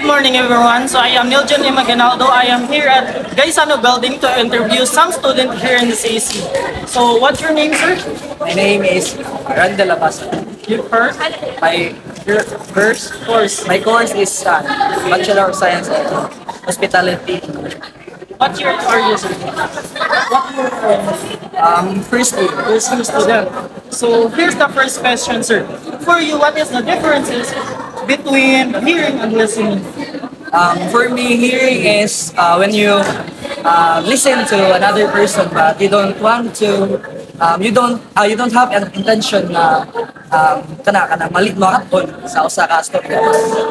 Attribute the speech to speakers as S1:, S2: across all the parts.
S1: Good morning, everyone. So I am Miljon Maganaldo. I am here at Gaisano Building to interview some student here in the CAC. So what's your name, sir?
S2: My name is Randall Labasa.
S1: Your first?
S2: My my course is Bachelor of Science in Hospitality.
S1: What's your career, sir?
S2: First year.
S1: First year student. So here's the first question, sir. For you, what is the differences between hearing and listening?
S2: For me, hearing is when you listen to another person, but you don't want to, you don't have an intention na kana malit mo hapon sa usa ka storya.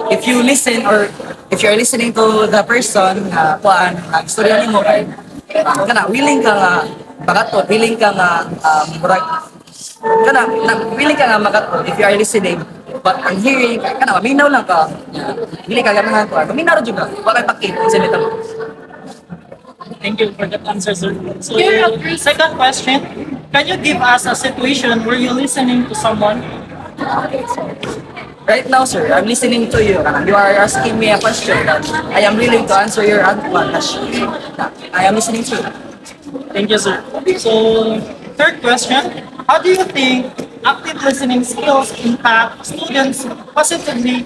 S2: If you listen or if you're listening to the person kuan ang storya nimo kay kana willing ka nga makaton, willing ka nga murag willing ka nga makaton if you are listening. But ang hearing, kana maminaw lang ka. Dili ka ganahan ko. Maminaw ra jud ka. Wa kay pakit sa nito.
S1: Thank you for that answer, sir. So second question, can you give us a situation where you're listening to someone?
S2: Right now, sir, I'm listening to you. You are asking me a question that I am willing to answer your question. I am listening to you.
S1: Thank you, sir. So third question, how do you think active listening skills impact students positively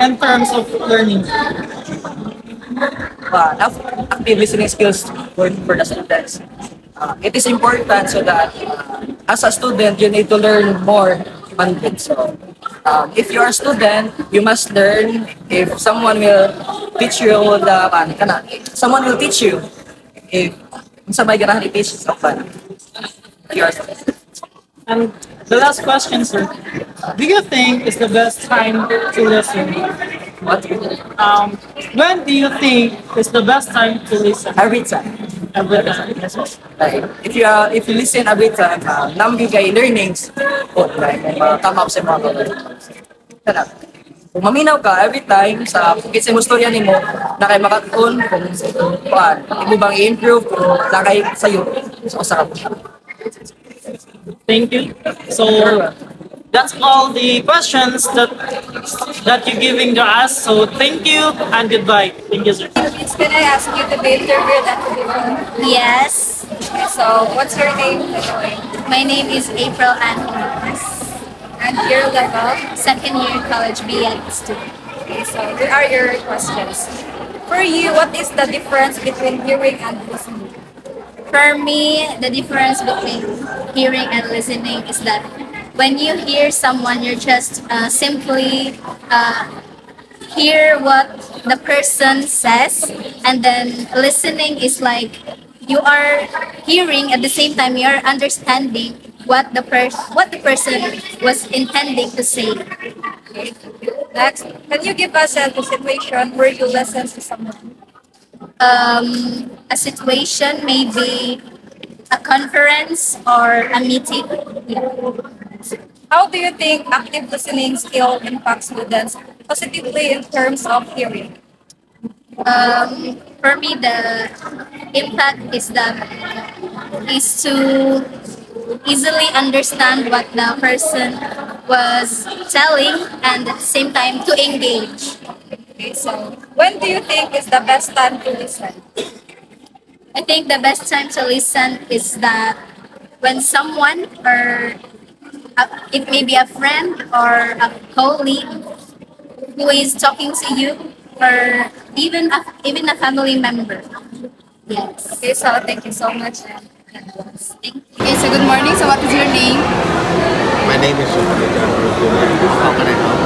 S1: in terms of learning?
S2: Active listening skills for the students. It is important so that as a student, you need to learn more content. So, if you are a student, you must learn. If someone will teach you someone will teach you. If somebody gonna teach someone, you are a student.
S1: And the last question, sir. Do you think is the best time to listen?
S2: What?
S1: When do you think is the best time to listen?
S2: Every time.
S1: Every time.
S2: Like, if you listen every time, nambi kay learnings, like, come up sa mga kanap. Kung maminaw ka every time sa kitsa mo storya nimo, na kay makatuon kung imo bang i-improve kung nakay sayo sa usa.
S1: Thank you. So that's all the questions that you're giving to us. So thank you and goodbye. Thank you, sir.
S3: Can I ask you to be interviewed at the beginning?
S4: Yes,
S3: So, what's your name?
S4: my name is April Ann Marcos,
S3: And your level?
S4: second year college BEd student.
S3: Okay, so here are your questions. For you, what is the difference between hearing and listening?
S4: For me, the difference between hearing and listening is that when you hear someone, you're just simply hear what the person says, and then listening is like you are hearing at the same time you are understanding what the person was intending to say.
S3: Okay. Next, can you give us a situation where you listen to someone?
S4: A situation, maybe a conference or a meeting. Yeah.
S3: How do you think active listening skill impacts students positively in terms of hearing?
S4: For me, the impact is to easily understand what the person was telling and at the same time to engage.
S3: Okay, so when do you think is the best time to listen?
S4: I think the best time to listen is that when someone or it may be a friend or a colleague who is talking to you or even a family member. Yes.
S3: Okay, so thank you so much.
S4: Thank you.
S3: Okay, so good morning. So what is your name?
S5: My name is How can I help?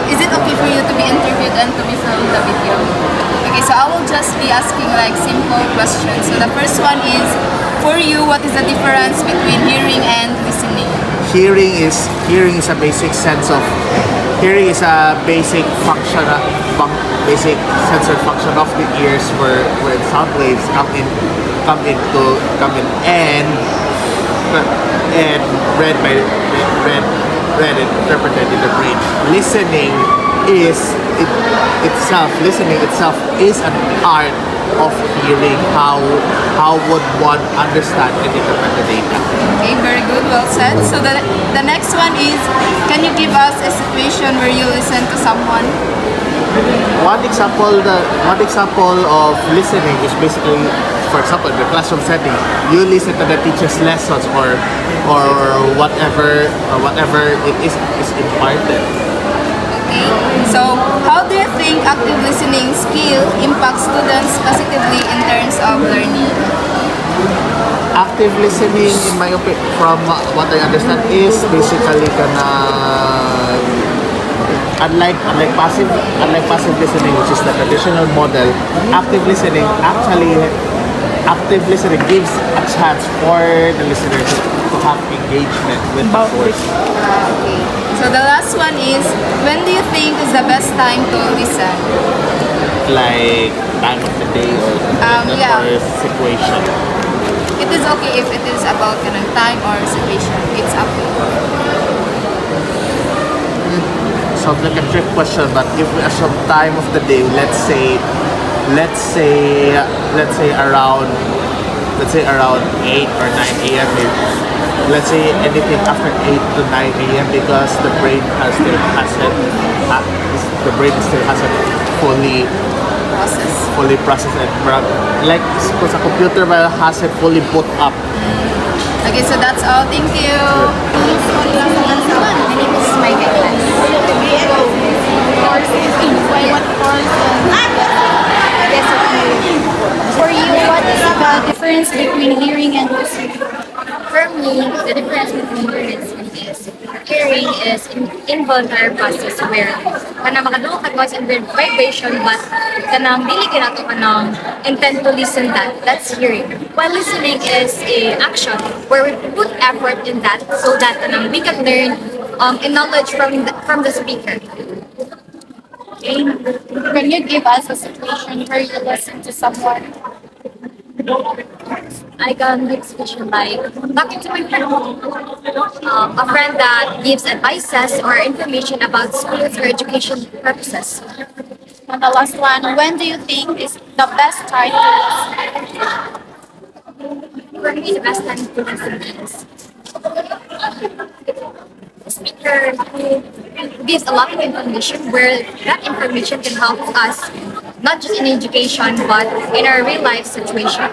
S3: Is it okay for you to be interviewed and to be filmed the video? Okay, so I will just be asking like simple questions. So the first one is, for you, what is the difference between hearing and listening?
S5: Hearing is a basic sense of basic function, basic sensor function of the ears where sound waves come in and read and interpreted in the brain. Listening itself is an art of hearing. How would one understand and interpret the data?
S3: Okay, very good, well said. So the next one is, can you give us a situation where you listen to someone?
S5: one example of listening is basically, for example, in the classroom setting, you listen to the teacher's lessons or whatever it is imparted.
S3: Okay. So, how do you think active listening skill impacts students positively in terms of learning?
S5: Active listening, in my opinion, from what I understand, is basically unlike passive listening, which is the traditional model. Active listening gives a chance for the listener to have engagement with the course.
S3: Okay. So the last one is, when do you think is the best time to listen?
S5: Like time of the day or situation.
S3: It is okay if it is about time or situation. It's up to you.
S5: Sounds like a trick question, but if we assume time of the day, let's say around 8 or 9 a.m. Let's say anything after 8 to 9 a.m. because the brain still hasn't fully processed and like because a computer hasn't fully boot up.
S3: Okay, so that's all. Thank you.
S4: My name is Micah Class. For you, what is the difference between hearing and listening? For me, the difference between hearing and listening is hearing is involuntary process where kanang makadungog ka voice and vibration but kanang dili kinato kanang intent to listen that's hearing. While listening is a action where we put effort in that so that kanang we can learn a knowledge from the speaker.
S6: Okay. Can you give us a situation where you listen to someone?
S4: I can give situation like talking to my friend, a friend that gives advices or information about schools or education purposes.
S6: And the last one, when do you think is the best time to listen?
S4: For me, the best time to listen is a speaker who gives a lot of information where that information can help us not just in education but in our real life situation.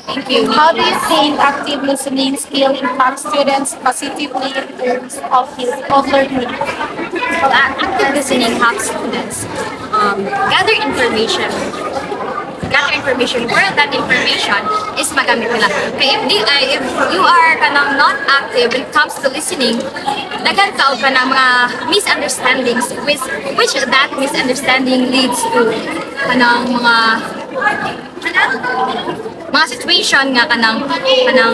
S4: Thank you.
S6: How do you think active listening skill impacts students positively in terms of learning?
S4: Well, active listening helps students gather information where that information is magamit nila. Okay, if you are kanang not active when it comes to listening, nagkakaroon ka ng mga misunderstandings which that misunderstanding leads to kanang mga situation nga kanang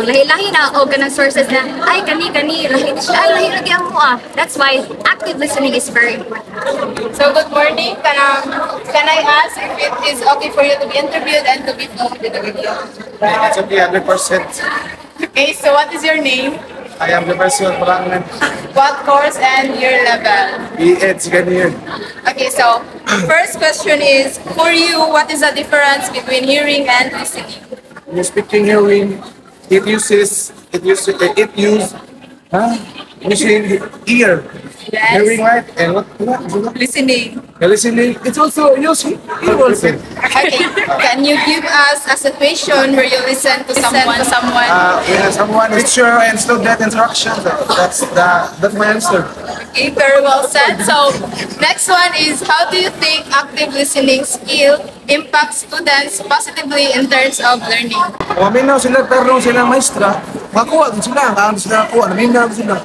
S4: lahi-lahi na o kanang sources na ay kani lahi lagi ang mo. That's why active listening is very important.
S3: So good morning. Can I ask if it is okay for you to be interviewed and to be filmed in the video?
S7: It's okay, 100%.
S3: Okay, so what is your name?
S7: I am the person Palangan.
S3: What course and your level?
S7: B.Ed, second year.
S3: Okay, so first question is, for you, what is the difference between hearing and listening?
S7: When speaking hearing, it uses ear.
S3: Yes.
S7: Hearing right and what?
S3: Listening.
S7: Listening. It's also using ear also.
S3: Okay, can you give us a situation where you listen to someone?
S7: When someone teacher and student interaction, that's my answer.
S3: Okay, very well said. So, next one is, how do you think active listening skill impacts students positively in terms of learning?
S7: Maminaw sila, pero sila maestra, makuha sila, kung sila nakuha, naminaw sila.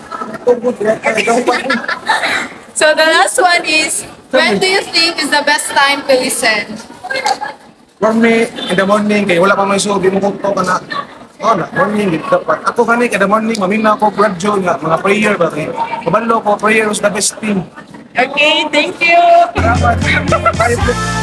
S3: So, the last one is, when do you think is the best time to listen?
S7: For me, in the morning, kaya wala pa may show, di mo kukto ka na. Morning, dapat. Ako kani, in the morning, mamina ko, gradyo nga, mga prayer ba kayo. Kabalo ko, prayer was the best thing.
S3: Okay, thank you.
S7: Salamat.